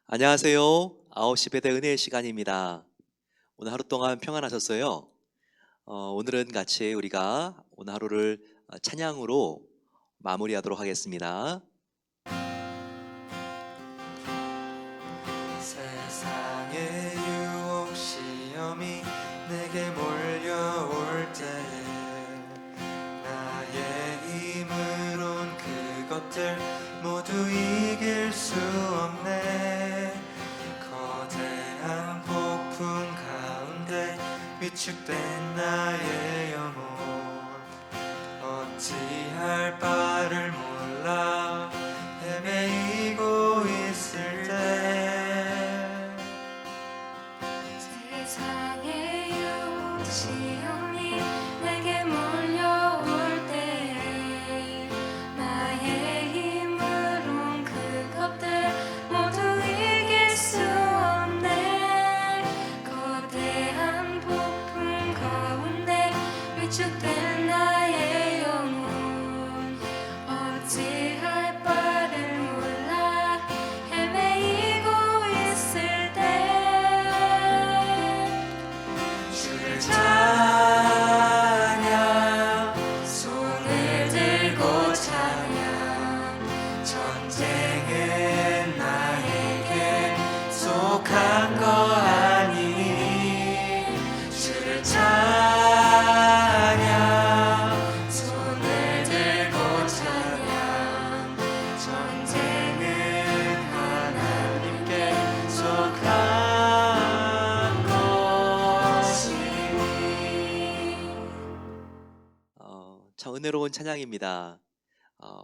안녕하세요. 9시 배대 은혜의 시간입니다. 오늘 하루 동안 평안하셨어요? 오늘은 같이 우리가 오늘 하루를 찬양으로 마무리하도록 하겠습니다. 세상의 유혹 시험이 내게 몰려올 때에 나의 힘으론 그것들 모두 이길 수 없네. 거대한 폭풍 가운데 위축된 나의 영혼 어찌할 바를 몰라 헤매이고 있을 때 세상의 유혹 시험이 내게 몰려올 때에 나의 힘으론 그것들 모두 이길 수 없네. 거대한 폭풍 가운데 위축된 나의 영혼 어찌할 바를 몰라 헤매이고 있을 때 주를 찬양 손을 들고 찬양 전쟁은 나에게 속한 거 아니니 주를 찬양 손을 들고 찬양 전쟁은 하나님께 속한 것이니. 참 은혜로운 찬양입니다.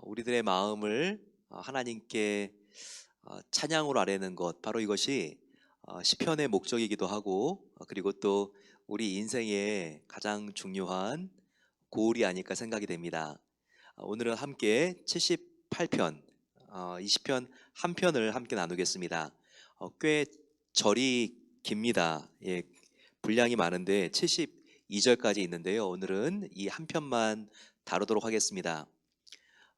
우리들의 마음을 하나님께 찬양으로 아뢰는 것, 바로 이것이 시편의 목적이기도 하고, 그리고 또 우리 인생의 가장 중요한 고울이 아닐까 생각이 됩니다. 오늘은 함께 78편, 20편 한 편을 함께 나누겠습니다. 꽤 절이 깁니다. 예, 분량이 많은데 72절까지 있는데요. 오늘은 이 한 편만 다루도록 하겠습니다.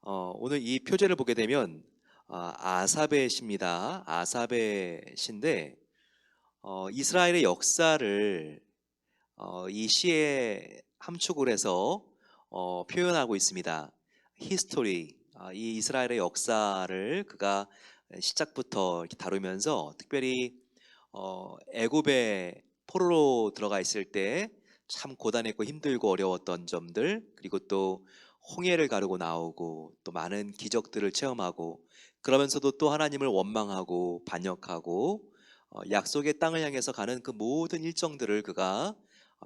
오늘 이 표제를 보게 되면 아삽의 시입니다. 아삽의 시인데 이스라엘의 역사를 이 시에 함축을 해서 표현하고 있습니다. 히스토리, 이 이스라엘의 역사를 그가 시작부터 이렇게 다루면서 특별히 애굽의 포로로 들어가 있을 때 참 고단했고 힘들고 어려웠던 점들, 그리고 또 홍해를 가르고 나오고 또 많은 기적들을 체험하고, 그러면서도 또 하나님을 원망하고 반역하고 약속의 땅을 향해서 가는 그 모든 일정들을 그가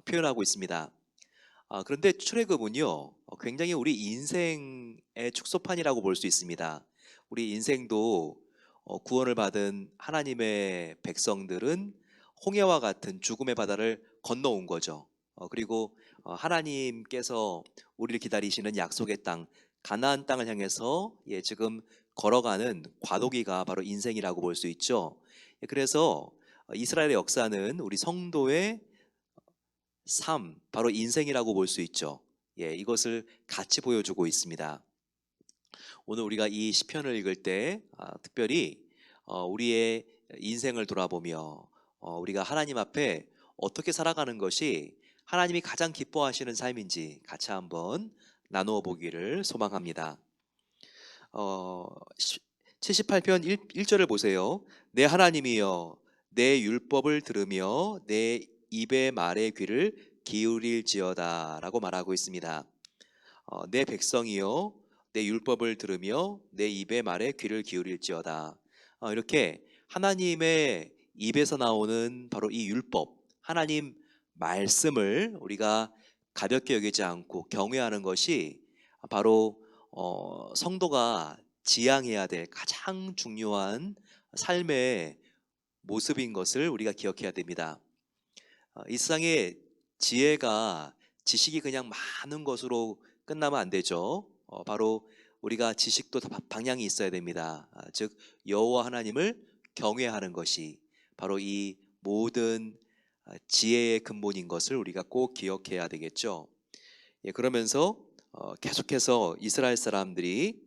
표현하고 있습니다. 그런데 출애굽은요, 굉장히 우리 인생의 축소판이라고 볼 수 있습니다. 우리 인생도 구원을 받은 하나님의 백성들은 홍해와 같은 죽음의 바다를 건너온 거죠. 그리고 하나님께서 우리를 기다리시는 약속의 땅, 가나안 땅을 향해서 지금 걸어가는 과도기가 바로 인생이라고 볼 수 있죠. 그래서 이스라엘의 역사는 우리 성도의 삶, 바로 인생이라고 볼 수 있죠. 이것을 같이 보여주고 있습니다. 오늘 우리가 이 시편을 읽을 때 특별히 우리의 인생을 돌아보며 우리가 하나님 앞에 어떻게 살아가는 것이 하나님이 가장 기뻐하시는 삶인지 같이 한번 나누어 보기를 소망합니다. 78편 1절을 보세요. 내 하나님이여, 내 율법을 들으며 내 입의 말에 귀를 기울일지어다 라고 말하고 있습니다. 내 백성이여, 내 율법을 들으며 내 입의 말에 귀를 기울일지어다. 이렇게 하나님의 입에서 나오는 바로 이 율법, 하나님 말씀을 우리가 가볍게 여기지 않고 경외하는 것이 바로 성도가 지향해야 될 가장 중요한 삶의 모습인 것을 우리가 기억해야 됩니다. 이 세상에 지혜가, 지식이 그냥 많은 것으로 끝나면 안 되죠. 바로 우리가 지식도 방향이 있어야 됩니다. 즉 여호와 하나님을 경외하는 것이 바로 이 모든 지혜의 근본인 것을 우리가 꼭 기억해야 되겠죠. 그러면서 계속해서 이스라엘 사람들이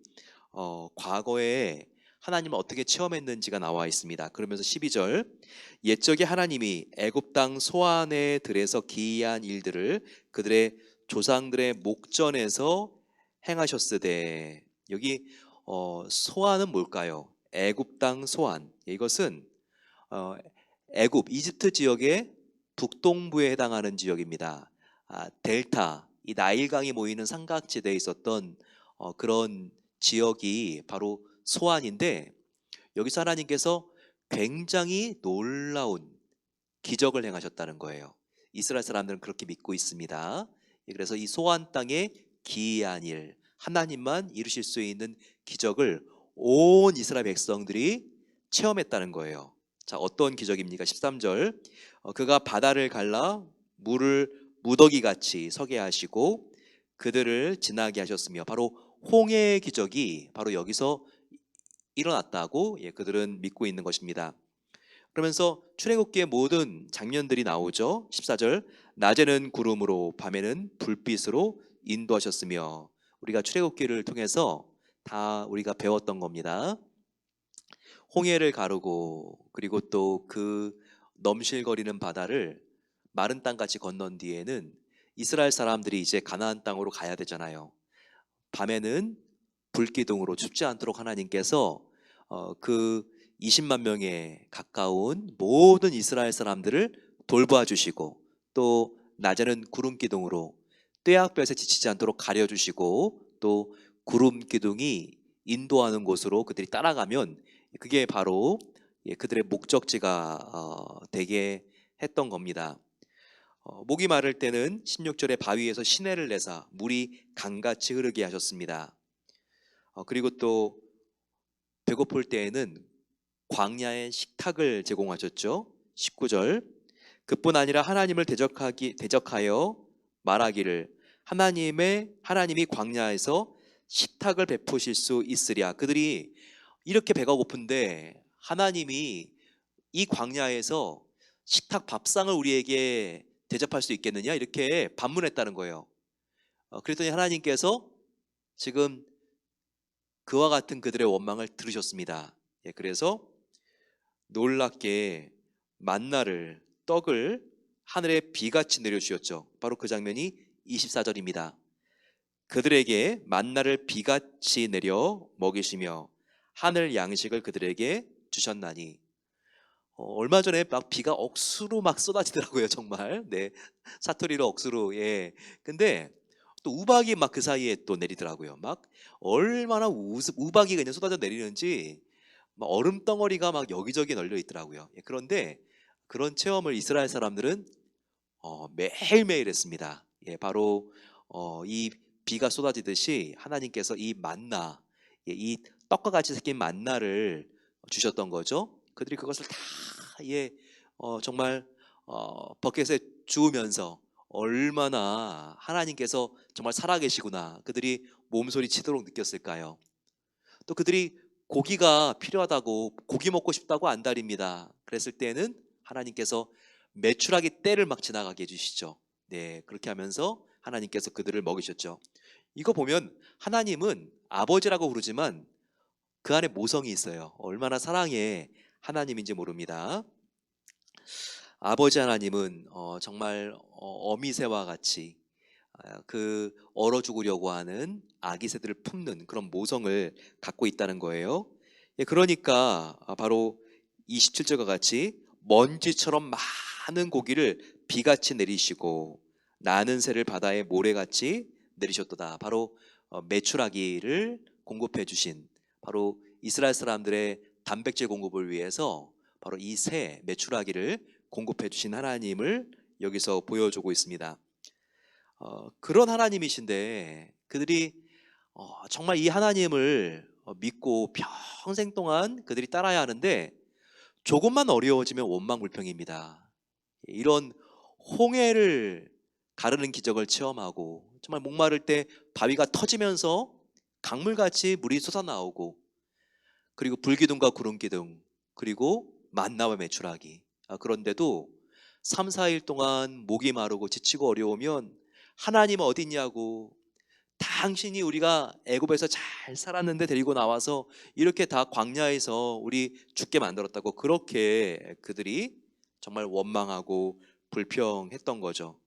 과거에 하나님을 어떻게 체험했는지가 나와 있습니다. 그러면서 12절, 옛적에 하나님이 애굽 땅 소안의 들에서 기이한 일들을 그들의 조상들의 목전에서 행하셨으되, 여기 소안은 뭘까요? 애굽 땅 소안. 이것은 어, 애굽 이집트 지역의 북동부에 해당하는 지역입니다. 델타, 이 나일강이 모이는 삼각지대에 있었던 그런 지역이 바로 소안인데, 여기서 하나님께서 굉장히 놀라운 기적을 행하셨다는 거예요. 이스라엘 사람들은 그렇게 믿고 있습니다. 그래서 이 소안 땅에 기이한 일, 하나님만 이루실 수 있는 기적을 온 이스라엘 백성들이 체험했다는 거예요. 자, 어떤 기적입니까? 13절, 그가 바다를 갈라 물을 무더기같이 서게 하시고 그들을 지나게 하셨으며, 바로 홍해의 기적이 바로 여기서 일어났다고 그들은 믿고 있는 것입니다. 그러면서 출애굽기의 모든 장면들이 나오죠. 14절, 낮에는 구름으로 밤에는 불빛으로 인도하셨으며, 우리가 출애굽기를 통해서 다 우리가 배웠던 겁니다. 홍해를 가르고, 그리고 또 그 넘실거리는 바다를 마른 땅같이 건넌 뒤에는 이스라엘 사람들이 이제 가나안 땅으로 가야 되잖아요. 밤에는 불기둥으로 춥지 않도록 하나님께서 그 20만 명에 가까운 모든 이스라엘 사람들을 돌봐 주시고, 또 낮에는 구름 기둥으로 떼약볕에 지치지 않도록 가려 주시고, 또 구름 기둥이 인도하는 곳으로 그들이 따라가면 그게 바로 그들의 목적지가 되게 했던 겁니다. 목이 마를 때는 16절에 바위에서 시내를 내사 물이 강같이 흐르게 하셨습니다. 그리고 또 배고플 때에는 광야에 식탁을 제공하셨죠. 19절, 그뿐 아니라 하나님을 대적하여 말하기를 하나님이 광야에서 식탁을 베푸실 수 있으랴. 그들이 이렇게 배가 고픈데 하나님이 이 광야에서 식탁 밥상을 우리에게 대접할 수 있겠느냐, 이렇게 반문했다는 거예요. 그랬더니 하나님께서 지금 그와 같은 그들의 원망을 들으셨습니다. 그래서 놀랍게 만나를, 떡을 하늘에 비같이 내려주셨죠. 바로 그 장면이 24절입니다. 그들에게 만나를 비같이 내려 먹이시며 하늘 양식을 그들에게 주셨나니. 얼마 전에 막 비가 억수로 막 쏟아지더라고요, 정말. 네, 사투리로 억수로. 근데 또 우박이 막 그 사이에 또 내리더라고요. 막 얼마나 우박이 그냥 쏟아져 내리는지 막 얼음 덩어리가 막 여기저기 널려 있더라고요. 그런데 그런 체험을 이스라엘 사람들은 매일매일 했습니다. 바로 이 비가 쏟아지듯이 하나님께서 이 만나, 이 떡과 같이 생긴 만나를 주셨던 거죠. 그들이 그것을 다 정말 버켓에 주우면서 얼마나 하나님께서 정말 살아계시구나, 그들이 몸소리 치도록 느꼈을까요? 또 그들이 고기가 필요하다고, 고기 먹고 싶다고 안달입니다. 그랬을 때는 하나님께서 메추라기 떼를 막 지나가게 해주시죠. 네, 그렇게 하면서 하나님께서 그들을 먹이셨죠. 이거 보면 하나님은 아버지라고 부르지만 그 안에 모성이 있어요. 얼마나 사랑의 하나님인지 모릅니다. 아버지 하나님은 정말 어미새와 같이 그 얼어 죽으려고 하는 아기 새들을 품는 그런 모성을 갖고 있다는 거예요. 그러니까 바로 27절과 같이 먼지처럼 많은 고기를 비같이 내리시고 나는 새를 바다에 모래같이 내리셨도다. 바로 메추라기를 공급해 주신, 바로 이스라엘 사람들의 단백질 공급을 위해서 바로 이 새 메추라기를 공급해 주신 하나님을 여기서 보여주고 있습니다. 그런 하나님이신데 그들이 정말 이 하나님을 믿고 평생 동안 그들이 따라야 하는데, 조금만 어려워지면 원망불평입니다. 이런 홍해를 가르는 기적을 체험하고, 정말 목마를 때 바위가 터지면서 강물같이 물이 솟아나오고, 그리고 불기둥과 구름기둥, 그리고 만나와 메추라기. 그런데도 3-4일 동안 목이 마르고 지치고 어려우면 하나님 어디 있냐고 당신이 우리가 애굽에서 잘 살았는데 데리고 나와서 이렇게 다 광야에서 우리 죽게 만들었다고 그렇게 그들이 정말 원망하고 불평했던 거죠.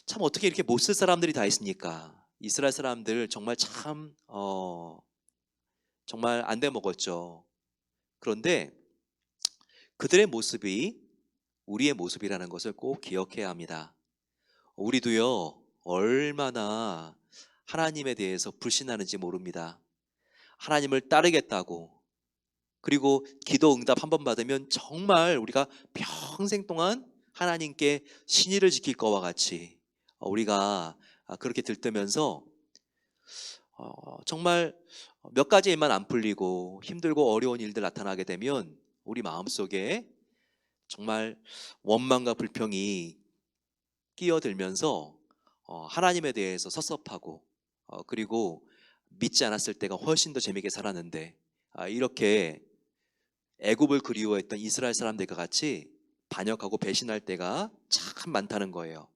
참 어떻게 이렇게 못 쓸 사람들이 다 있습니까? 이스라엘 사람들 정말 참 정말 안 돼 먹었죠. 그런데 그들의 모습이 우리의 모습이라는 것을 꼭 기억해야 합니다. 우리도요, 얼마나 하나님에 대해서 불신하는지 모릅니다. 하나님을 따르겠다고, 그리고 기도 응답 한 번 받으면 정말 우리가 평생 동안 하나님께 신의를 지킬 것과 같이 우리가 그렇게 들뜨면서 정말 몇 가지 일만 안 풀리고 힘들고 어려운 일들 나타나게 되면 우리 마음속에 정말 원망과 불평이 끼어들면서 하나님에 대해서 섭섭하고 그리고 믿지 않았을 때가 훨씬 더 재미있게 살았는데 이렇게 애굽을 그리워했던 이스라엘 사람들과 같이 반역하고 배신할 때가 참 많다는 거예요.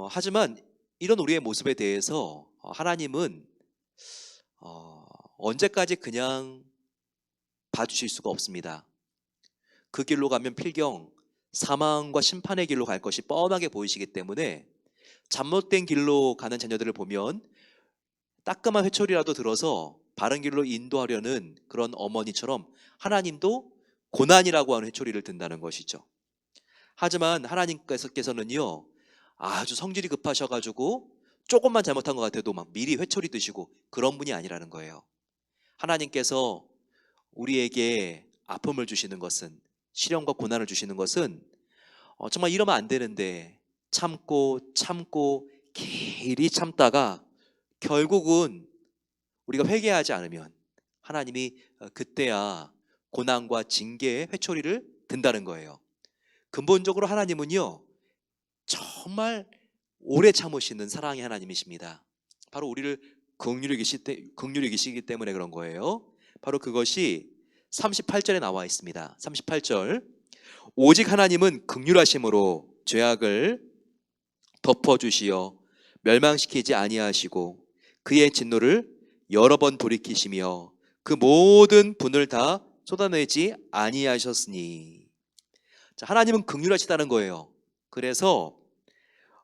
하지만 이런 우리의 모습에 대해서 하나님은 언제까지 그냥 봐주실 수가 없습니다. 그 길로 가면 필경 사망과 심판의 길로 갈 것이 뻔하게 보이시기 때문에 잘못된 길로 가는 자녀들을 보면 따끔한 회초리라도 들어서 바른 길로 인도하려는 그런 어머니처럼 하나님도 고난이라고 하는 회초리를 든다는 것이죠. 하지만 하나님께서는요, 아주 성질이 급하셔가지고 조금만 잘못한 것 같아도 막 미리 회초리 드시고 그런 분이 아니라는 거예요. 하나님께서 우리에게 아픔을 주시는 것은, 시련과 고난을 주시는 것은 정말 이러면 안 되는데 참고 길이 참다가 결국은 우리가 회개하지 않으면 하나님이 그때야 고난과 징계의 회초리를 든다는 거예요. 근본적으로 하나님은요, 정말 오래 참으시는 사랑의 하나님이십니다. 바로 우리를 긍휼히 계시기 때문에 그런 거예요. 바로 그것이 38절에 나와 있습니다. 38절, 오직 하나님은 긍휼하심으로 죄악을 덮어주시어 멸망시키지 아니하시고 그의 진노를 여러 번 돌이키시며 그 모든 분을 다 쏟아내지 아니하셨으니. 자, 하나님은 긍휼하시다는 거예요. 그래서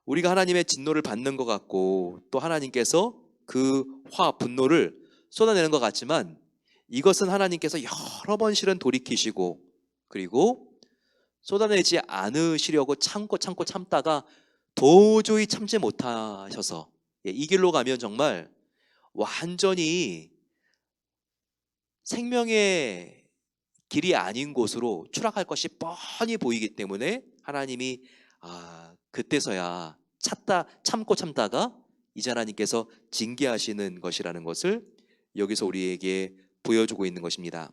우리가 하나님의 진노를 받는 것 같고 또 하나님께서 그 분노를 쏟아내는 것 같지만 이것은 하나님께서 여러 번 실은 돌이키시고 그리고 쏟아내지 않으시려고 참다가 도저히 참지 못하셔서 이 길로 가면 정말 완전히 생명의 길이 아닌 곳으로 추락할 것이 뻔히 보이기 때문에 하나님이 그때서야 참다가 이제 하나님께서 징계하시는 것이라는 것을 여기서 우리에게 보여주고 있는 것입니다.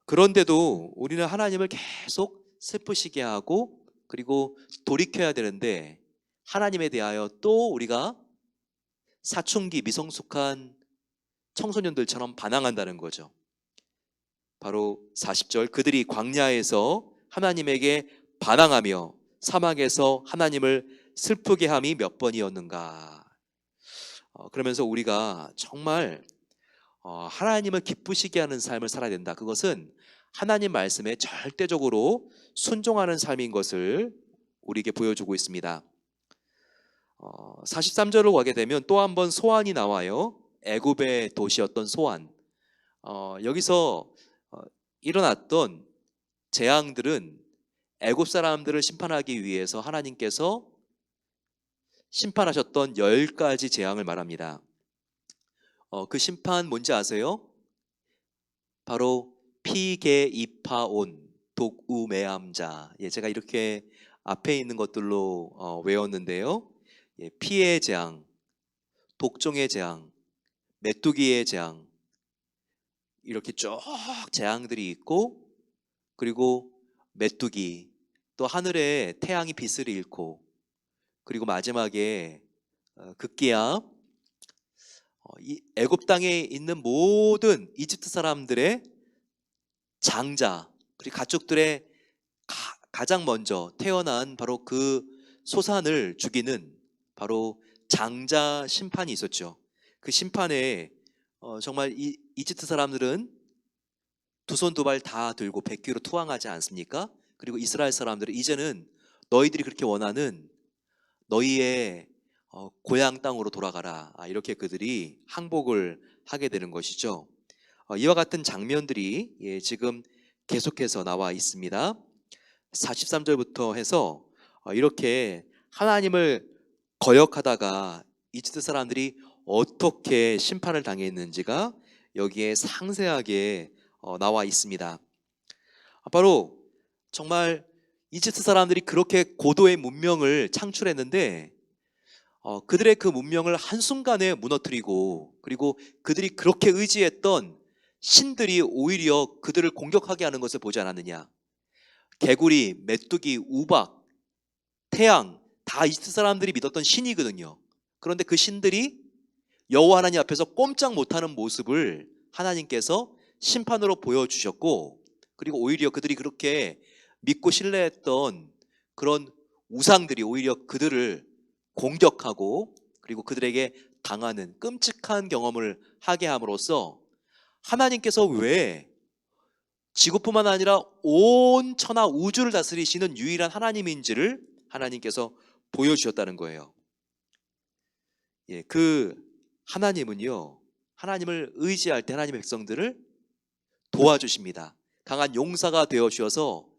그런데도 우리는 하나님을 계속 슬프시게 하고 그리고 돌이켜야 되는데 하나님에 대하여 또 우리가 사춘기 미성숙한 청소년들처럼 반항한다는 거죠. 바로 40절, 그들이 광야에서 하나님에게 반항하며 사막에서 하나님을 슬프게 함이 몇 번이었는가. 그러면서 우리가 정말 하나님을 기쁘시게 하는 삶을 살아야 된다. 그것은 하나님 말씀에 절대적으로 순종하는 삶인 것을 우리에게 보여주고 있습니다. 43절로 가게 되면 또 한 번 소환이 나와요. 애굽의 도시였던 소환. 여기서 일어났던 재앙들은 애굽 사람들을 심판하기 위해서 하나님께서 심판하셨던 10가지 재앙을 말합니다. 그 심판 뭔지 아세요? 바로 피게이파온, 독우매암자. 제가 이렇게 앞에 있는 것들로 외웠는데요. 피의 재앙, 독종의 재앙, 메뚜기의 재앙, 이렇게 쭉 재앙들이 있고 그리고 메뚜기, 또 하늘에 태양이 빛을 잃고 그리고 마지막에 급기야 애굽 땅에 있는 모든 이집트 사람들의 장자 그리고 가축들의 가장 먼저 태어난 바로 그 소산을 죽이는 바로 장자 심판이 있었죠. 그 심판에 정말 이집트 사람들은 두 손 두 발 다 들고 백기로 투항하지 않습니까? 그리고 이스라엘 사람들은 이제는 너희들이 그렇게 원하는 너희의 고향 땅으로 돌아가라. 이렇게 그들이 항복을 하게 되는 것이죠. 이와 같은 장면들이 지금 계속해서 나와 있습니다. 43절부터 해서 이렇게 하나님을 거역하다가 이집트 사람들이 어떻게 심판을 당했는지가 여기에 상세하게 나와 있습니다. 바로 정말 이집트 사람들이 그렇게 고도의 문명을 창출했는데 그들의 그 문명을 한순간에 무너뜨리고, 그리고 그들이 그렇게 의지했던 신들이 오히려 그들을 공격하게 하는 것을 보지 않았느냐. 개구리, 메뚜기, 우박, 태양 다 이집트 사람들이 믿었던 신이거든요. 그런데 그 신들이 여호와 하나님 앞에서 꼼짝 못하는 모습을 하나님께서 심판으로 보여주셨고, 그리고 오히려 그들이 그렇게 믿고 신뢰했던 그런 우상들이 오히려 그들을 공격하고, 그리고 그들에게 당하는 끔찍한 경험을 하게 함으로써 하나님께서 왜 지구뿐만 아니라 온 천하 우주를 다스리시는 유일한 하나님인지를 하나님께서 보여주셨다는 거예요. 그 하나님은요, 하나님을 의지할 때 하나님의 백성들을 도와주십니다. 강한 용사가 되어 주셔서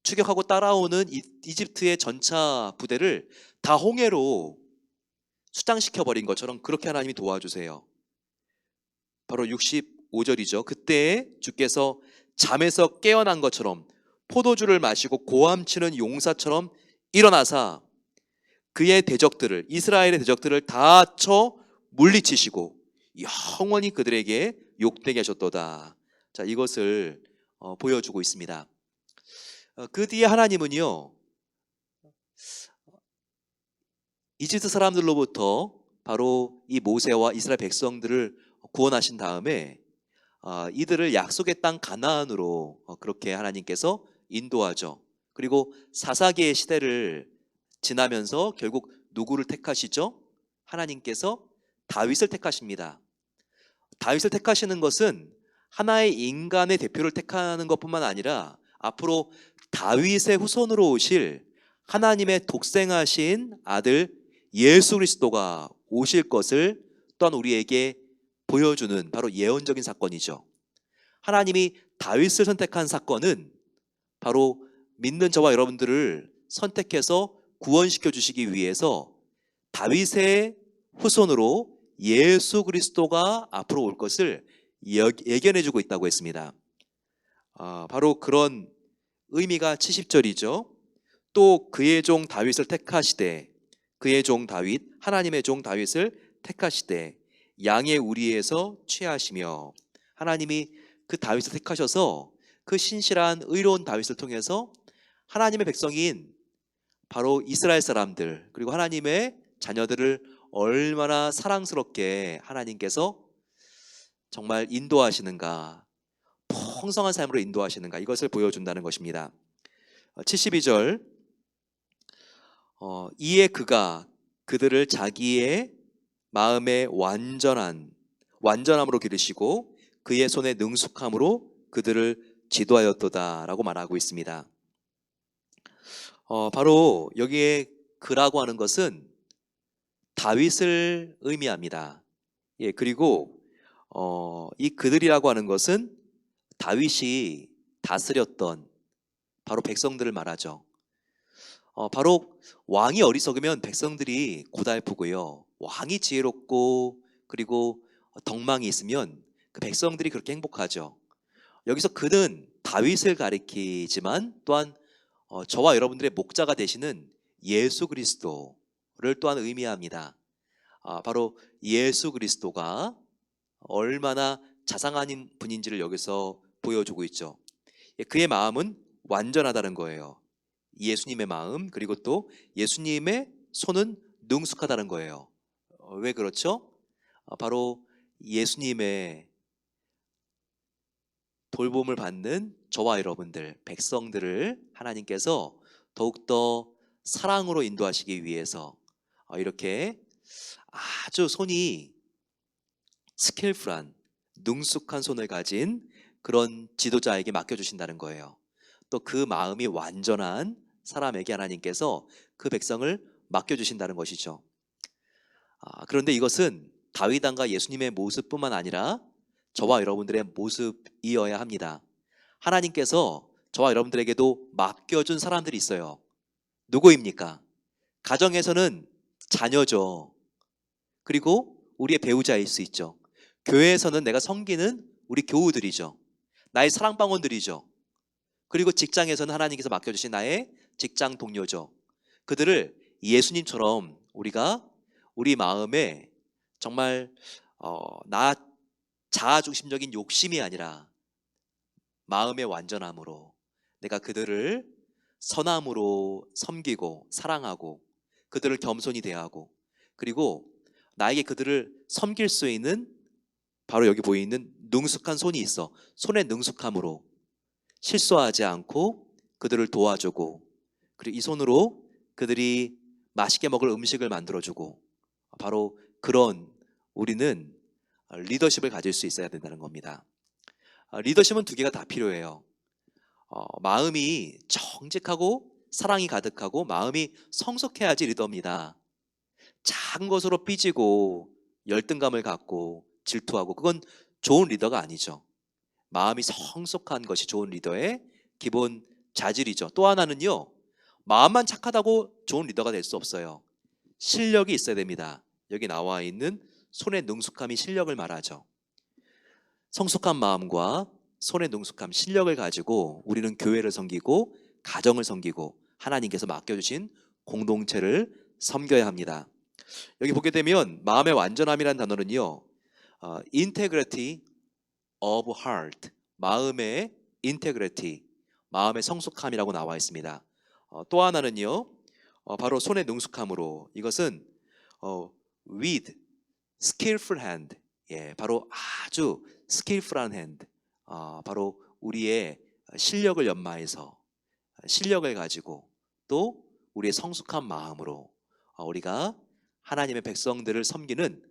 추격하고 따라오는 이집트의 전차 부대를 다 홍해로 수장시켜 버린 것처럼 그렇게 하나님이 도와주세요. 바로 65절이죠. 그때 주께서 잠에서 깨어난 것처럼 포도주를 마시고 고함치는 용사처럼 일어나사 그의 대적들을, 이스라엘의 대적들을 다 쳐 물리치시고 영원히 그들에게 욕되게 하셨도다. 자, 이것을 보여주고 있습니다. 그 뒤에 하나님은요, 이집트 사람들로부터 바로 이 모세와 이스라엘 백성들을 구원하신 다음에 이들을 약속의 땅 가나안으로 그렇게 하나님께서 인도하죠. 그리고 사사기의 시대를 지나면서 결국 누구를 택하시죠? 하나님께서 다윗을 택하십니다. 다윗을 택하시는 것은 하나의 인간의 대표를 택하는 것뿐만 아니라 앞으로 다윗의 후손으로 오실 하나님의 독생하신 아들 예수 그리스도가 오실 것을 또한 우리에게 보여주는 바로 예언적인 사건이죠. 하나님이 다윗을 선택한 사건은 바로 믿는 저와 여러분들을 선택해서 구원시켜 주시기 위해서 다윗의 후손으로 예수 그리스도가 앞으로 올 것을 예견해 주고 있다고 했습니다. 바로 그런 의미가 70절이죠. 또 그의 종 다윗을 택하시되, 그의 종 다윗, 하나님의 종 다윗을 택하시되 양의 우리에서 취하시며, 하나님이 그 다윗을 택하셔서 그 신실한 의로운 다윗을 통해서 하나님의 백성인 바로 이스라엘 사람들, 그리고 하나님의 자녀들을 얼마나 사랑스럽게 하나님께서 정말 인도하시는가, 풍성한 삶으로 인도하시는가, 이것을 보여준다는 것입니다. 72절, 이에 그가 그들을 자기의 마음의 완전함으로 기르시고 그의 손의 능숙함으로 그들을 지도하였도다 라고 말하고 있습니다. 바로 여기에 그라고 하는 것은 다윗을 의미합니다. 그리고 이 그들이라고 하는 것은 다윗이 다스렸던 바로 백성들을 말하죠. 바로 왕이 어리석으면 백성들이 고달프고요, 왕이 지혜롭고 그리고 덕망이 있으면 그 백성들이 그렇게 행복하죠. 여기서 그는 다윗을 가리키지만 또한 저와 여러분들의 목자가 되시는 예수 그리스도를 또한 의미합니다. 바로 예수 그리스도가 얼마나 자상한 분인지를 여기서 보여주고 있죠. 그의 마음은 완전하다는 거예요. 예수님의 마음, 그리고 또 예수님의 손은 능숙하다는 거예요. 왜 그렇죠? 바로 예수님의 돌봄을 받는 저와 여러분들, 백성들을 하나님께서 더욱더 사랑으로 인도하시기 위해서 이렇게 아주 손이 스킬풀한 능숙한 손을 가진 그런 지도자에게 맡겨주신다는 거예요. 또 그 마음이 완전한 사람에게 하나님께서 그 백성을 맡겨주신다는 것이죠. 그런데 이것은 다윗 왕과 예수님의 모습뿐만 아니라 저와 여러분들의 모습이어야 합니다. 하나님께서 저와 여러분들에게도 맡겨준 사람들이 있어요. 누구입니까? 가정에서는 자녀죠. 그리고 우리의 배우자일 수 있죠. 교회에서는 내가 섬기는 우리 교우들이죠. 나의 사랑방원들이죠. 그리고 직장에서는 하나님께서 맡겨주신 나의 직장 동료죠. 그들을 예수님처럼 우리가 우리 마음에 정말 나 자아중심적인 욕심이 아니라 마음의 완전함으로 내가 그들을 선함으로 섬기고 사랑하고 그들을 겸손히 대하고 그리고 나에게 그들을 섬길 수 있는 바로 여기 보이는 능숙한 손이 있어. 손의 능숙함으로 실수하지 않고 그들을 도와주고 그리고 이 손으로 그들이 맛있게 먹을 음식을 만들어주고 바로 그런 우리는 리더십을 가질 수 있어야 된다는 겁니다. 리더십은 두 개가 다 필요해요. 마음이 정직하고 사랑이 가득하고 마음이 성숙해야지 리더입니다. 작은 것으로 삐지고 열등감을 갖고 질투하고 그건 좋은 리더가 아니죠. 마음이 성숙한 것이 좋은 리더의 기본 자질이죠. 또 하나는요, 마음만 착하다고 좋은 리더가 될 수 없어요. 실력이 있어야 됩니다. 여기 나와 있는 손의 능숙함이 실력을 말하죠. 성숙한 마음과 손의 능숙함, 실력을 가지고 우리는 교회를 섬기고 가정을 섬기고 하나님께서 맡겨주신 공동체를 섬겨야 합니다. 여기 보게 되면 마음의 완전함이라는 단어는요, integrity of heart, 마음의 integrity, 마음의 성숙함이라고 나와 있습니다. 또 하나는요, 바로 손의 능숙함으로, 이것은 with skillful hand, 바로 아주 skillful한 hand, 바로 우리의 실력을 연마해서 실력을 가지고 또 우리의 성숙한 마음으로 우리가 하나님의 백성들을 섬기는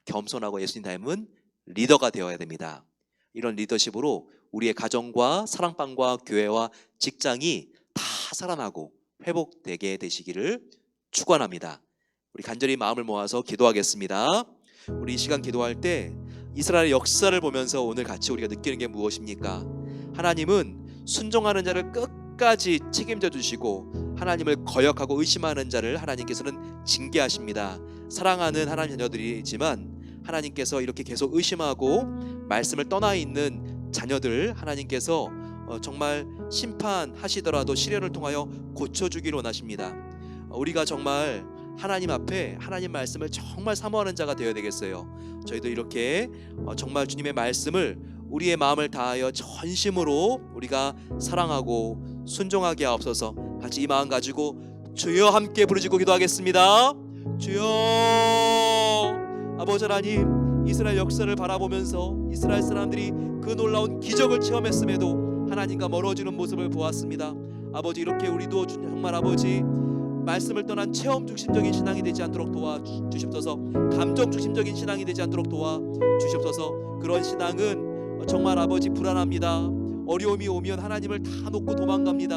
겸손하고 예수님 닮은 리더가 되어야 됩니다. 이런 리더십으로 우리의 가정과 사랑방과 교회와 직장이 다 살아나고 회복되게 되시기를 축원합니다. 우리 간절히 마음을 모아서 기도하겠습니다. 우리 이 시간 기도할 때 이스라엘의 역사를 보면서 오늘 같이 우리가 느끼는 게 무엇입니까? 하나님은 순종하는 자를 끝까지 책임져 주시고 하나님을 거역하고 의심하는 자를 하나님께서는 징계하십니다. 사랑하는 하나님 자녀들이지만 하나님께서 이렇게 계속 의심하고 말씀을 떠나 있는 자녀들 하나님께서 정말 심판하시더라도 시련을 통하여 고쳐주기를 원하십니다. 우리가 정말 하나님 앞에 하나님 말씀을 정말 사모하는 자가 되어야 되겠어요. 저희도 이렇게 정말 주님의 말씀을 우리의 마음을 다하여 전심으로 우리가 사랑하고 순종하게 하옵소서. 같이 이 마음 가지고 주여 함께 부르짖고 기도하겠습니다. 주여. 아버지 하나님, 이스라엘 역사를 바라보면서 이스라엘 사람들이 그 놀라운 기적을 체험했음에도 하나님과 멀어지는 모습을 보았습니다. 아버지, 이렇게 우리도 정말 아버지 말씀을 떠난 체험 중심적인 신앙이 되지 않도록 도와주시옵소서. 감정 중심적인 신앙이 되지 않도록 도와주시옵소서. 그런 신앙은 정말 아버지 불안합니다. 어려움이 오면 하나님을 다 놓고 도망갑니다.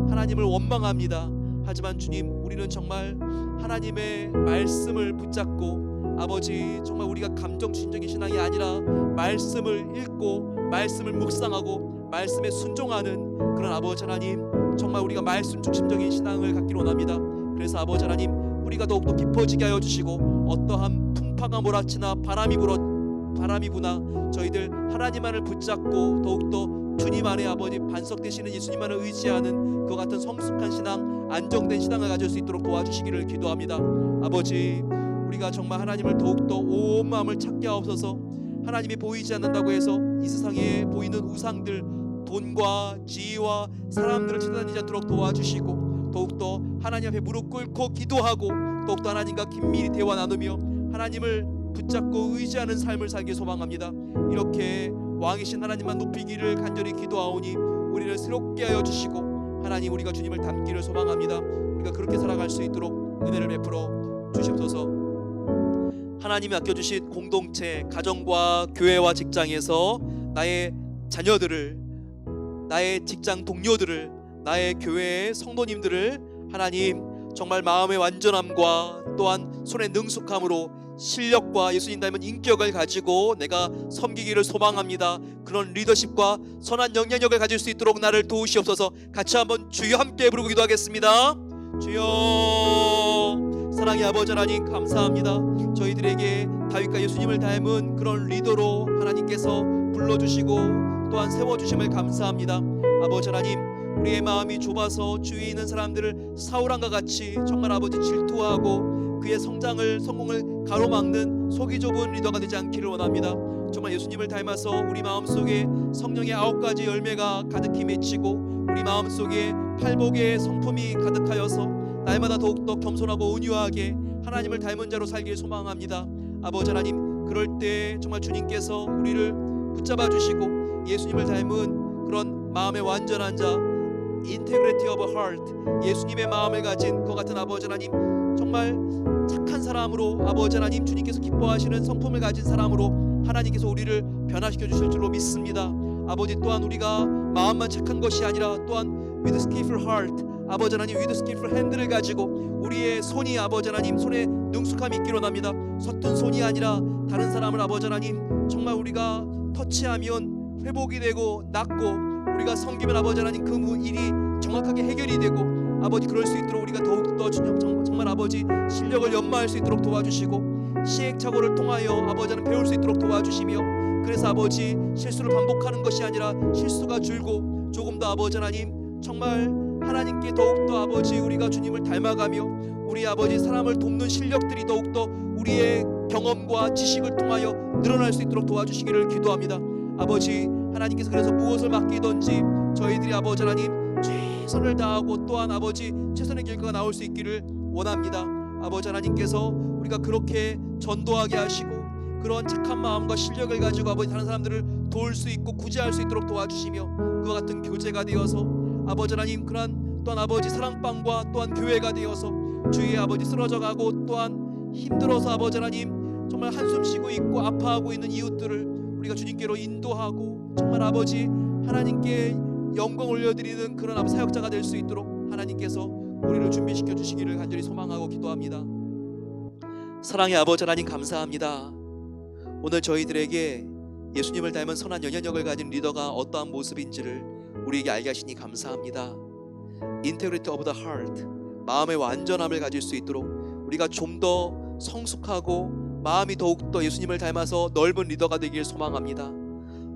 하나님을 원망합니다. 하지만 주님, 우리는 정말 하나님의 말씀을 붙잡고 아버지 정말 우리가 감정 중심적인 신앙이 아니라 말씀을 읽고 말씀을 묵상하고 말씀에 순종하는 그런 아버지 하나님, 정말 우리가 말씀 중심적인 신앙을 갖기를 원합니다. 그래서 아버지 하나님, 뿌리가 더욱더 깊어지게 하여 주시고 어떠한 풍파가 몰아치나 바람이 부나 저희들 하나님만을 붙잡고 더욱더 주님 안에 아버지 반석되시는 예수님만을 의지하는 그 같은 성숙한 신앙, 안정된 신앙을 가질 수 있도록 도와주시기를 기도합니다. 아버지, 우리가 정말 하나님을 더욱더 온 마음을 찾게 하옵소서. 하나님이 보이지 않는다고 해서 이 세상에 보이는 우상들, 돈과 지위와 사람들을 찾아다니지 않도록 도와주시고 더욱더 하나님 앞에 무릎 꿇고 기도하고 더욱더 하나님과 긴밀히 대화 나누며 하나님을 붙잡고 의지하는 삶을 살기 소망합니다. 이렇게 왕이신 하나님만 높이기를 간절히 기도하오니 우리를 새롭게 하여 주시고 하나님, 우리가 주님을 닮기를 소망합니다. 우리가 그렇게 살아갈 수 있도록 은혜를 베풀어 주시옵소서. 하나님이 아껴주신 공동체, 가정과 교회와 직장에서 나의 자녀들을, 나의 직장 동료들을, 나의 교회의 성도님들을 하나님 정말 마음의 완전함과 또한 손의 능숙함으로 실력과 예수님 닮은 인격을 가지고 내가 섬기기를 소망합니다. 그런 리더십과 선한 영향력을 가질 수 있도록 나를 도우시옵소서. 같이 한번 주여 함께 부르고 기도하겠습니다. 주여, 사랑의 아버지 하나님 감사합니다. 저희들에게 다윗과 예수님을 닮은 그런 리더로 하나님께서 불러주시고 또한 세워주심을 감사합니다. 아버지 하나님, 우리의 마음이 좁아서 주위에 있는 사람들을 사울왕과 같이 정말 아버지 질투하고 그의 성공을 가로막는 속이 좁은 리더가 되지 않기를 원합니다. 정말 예수님을 닮아서 우리 마음속에 성령의 9가지 열매가 가득히 맺히고 우리 마음속에 팔복의 성품이 가득하여서 날마다 더욱더 겸손하고 온유하게 하나님을 닮은 자로 살길 소망합니다. 아버지 하나님, 그럴 때 정말 주님께서 우리를 붙잡아 주시고 예수님을 닮은 그런 마음의 완전한 자, Integrity of Heart, 예수님의 마음을 가진 그 같은 아버지 하나님, 정말 착한 사람으로 아버지 하나님 주님께서 기뻐하시는 성품을 가진 사람으로 하나님께서 우리를 변화시켜 주실 줄로 믿습니다. 아버지, 또한 우리가 마음만 착한 것이 아니라 또한 with skillful heart, 아버지 하나님 with skillful hand를 가지고 우리의 손이 아버지 하나님 손에 능숙함이 있기로 합니다. 서툰 손이 아니라 다른 사람을 아버지 하나님 정말 우리가 터치하면 회복이 되고 낫고 우리가 섬기면 아버지 하나님 그 일이 정확하게 해결이 되고 아버지 그럴 수 있도록 우리가 더욱더 주님 정말 아버지 실력을 연마할 수 있도록 도와주시고 시행착오를 통하여 아버지 하나님 배울 수 있도록 도와주시며, 그래서 아버지 실수를 반복하는 것이 아니라 실수가 줄고 조금 더 아버지 하나님 정말 하나님께 더욱더 아버지 우리가 주님을 닮아가며 우리 아버지 사람을 돕는 실력들이 더욱더 우리의 경험과 지식을 통하여 늘어날 수 있도록 도와주시기를 기도합니다. 아버지 하나님께서 그래서 무엇을 맡기든지 저희들이 아버지 하나님 최선을 다하고 또한 아버지 최선의 결과가 나올 수 있기를 원합니다. 아버지 하나님께서 우리가 그렇게 전도하게 하시고 그런 착한 마음과 실력을 가지고 아버지 다른 사람들을 도울 수 있고 구제할 수 있도록 도와주시며 그와 같은 교제가 되어서 아버지 하나님 그러한 또한 아버지 사랑방과 또한 교회가 되어서 주위에 아버지 쓰러져가고 또한 힘들어서 아버지 하나님 정말 한숨 쉬고 있고 아파하고 있는 이웃들을 우리가 주님께로 인도하고 정말 아버지 하나님께 영광 올려드리는 그런 아버지 사역자가 될 수 있도록 하나님께서 우리를 준비시켜 주시기를 간절히 소망하고 기도합니다. 사랑의 아버지 하나님 감사합니다. 오늘 저희들에게 예수님을 닮은 선한 영향력을 가진 리더가 어떠한 모습인지를 우리에게 알게 하시니 감사합니다. Integrity of the heart, 마음의 완전함을 가질 수 있도록 우리가 좀 더 성숙하고 마음이 더욱더 예수님을 닮아서 넓은 리더가 되길 소망합니다.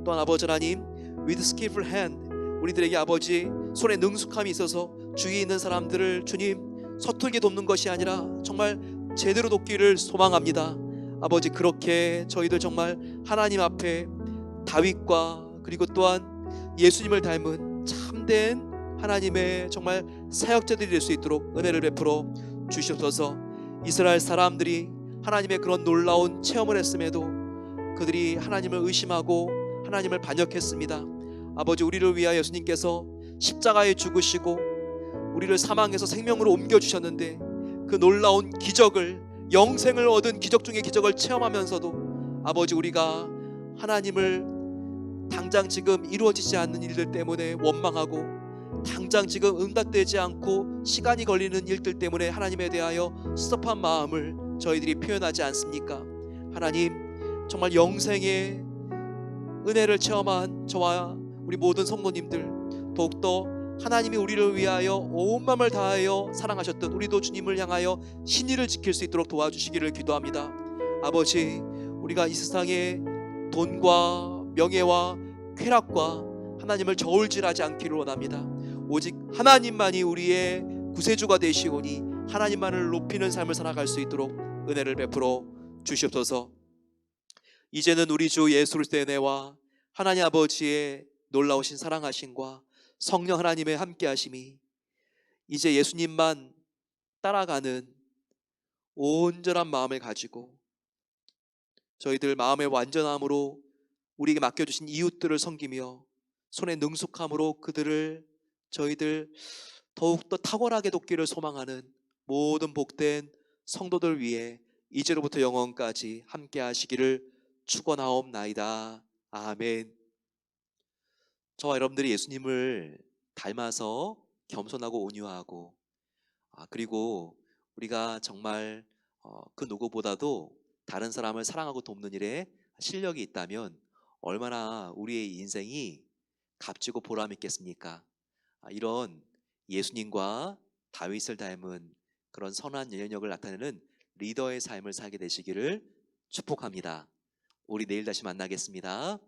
또한 아버지 하나님 with skillful hand, 우리들에게 아버지 손에 능숙함이 있어서 주위에 있는 사람들을 주님 서툴게 돕는 것이 아니라 정말 제대로 돕기를 소망합니다. 아버지 그렇게 저희들 정말 하나님 앞에 다윗과 그리고 또한 예수님을 닮은 참된 하나님의 정말 사역자들이 될 수 있도록 은혜를 베풀어 주시옵소서. 이스라엘 사람들이 하나님의 그런 놀라운 체험을 했음에도 그들이 하나님을 의심하고 하나님을 반역했습니다. 아버지 우리를 위하여 예수님께서 십자가에 죽으시고 우리를 사망에서 생명으로 옮겨주셨는데 그 놀라운 기적을, 영생을 얻은 기적 중의 기적을 체험하면서도 아버지 우리가 하나님을 당장 지금 이루어지지 않는 일들 때문에 원망하고 당장 지금 응답되지 않고 시간이 걸리는 일들 때문에 하나님에 대하여 섭섭한 마음을 저희들이 표현하지 않습니까? 하나님 정말 영생의 은혜를 체험한 저와 우리 모든 성도님들 더욱더 하나님이 우리를 위하여 온 마음을 다하여 사랑하셨던 우리도 주님을 향하여 신의를 지킬 수 있도록 도와주시기를 기도합니다. 아버지 우리가 이 세상에 돈과 명예와 쾌락과 하나님을 저울질하지 않기를 원합니다. 오직 하나님만이 우리의 구세주가 되시오니 하나님만을 높이는 삶을 살아갈 수 있도록 은혜를 베풀어 주시옵소서. 이제는 우리 주 예수 그리스도의 은혜와 하나님 아버지의 놀라우신 사랑하심과 성령 하나님의 함께하심이 이제 예수님만 따라가는 온전한 마음을 가지고 저희들 마음의 완전함으로 우리에게 맡겨주신 이웃들을 섬기며 손의 능숙함으로 그들을 저희들 더욱더 탁월하게 돕기를 소망하는 모든 복된 성도들 위해 이제로부터 영원까지 함께 하시기를 축원하옵나이다. 아멘. 저와 여러분들이 예수님을 닮아서 겸손하고 온유하고, 그리고 우리가 정말 그 누구보다도 다른 사람을 사랑하고 돕는 일에 실력이 있다면 얼마나 우리의 인생이 값지고 보람 있겠습니까? 이런 예수님과 다윗을 닮은 그런 선한 영향력을 나타내는 리더의 삶을 살게 되시기를 축복합니다. 우리 내일 다시 만나겠습니다.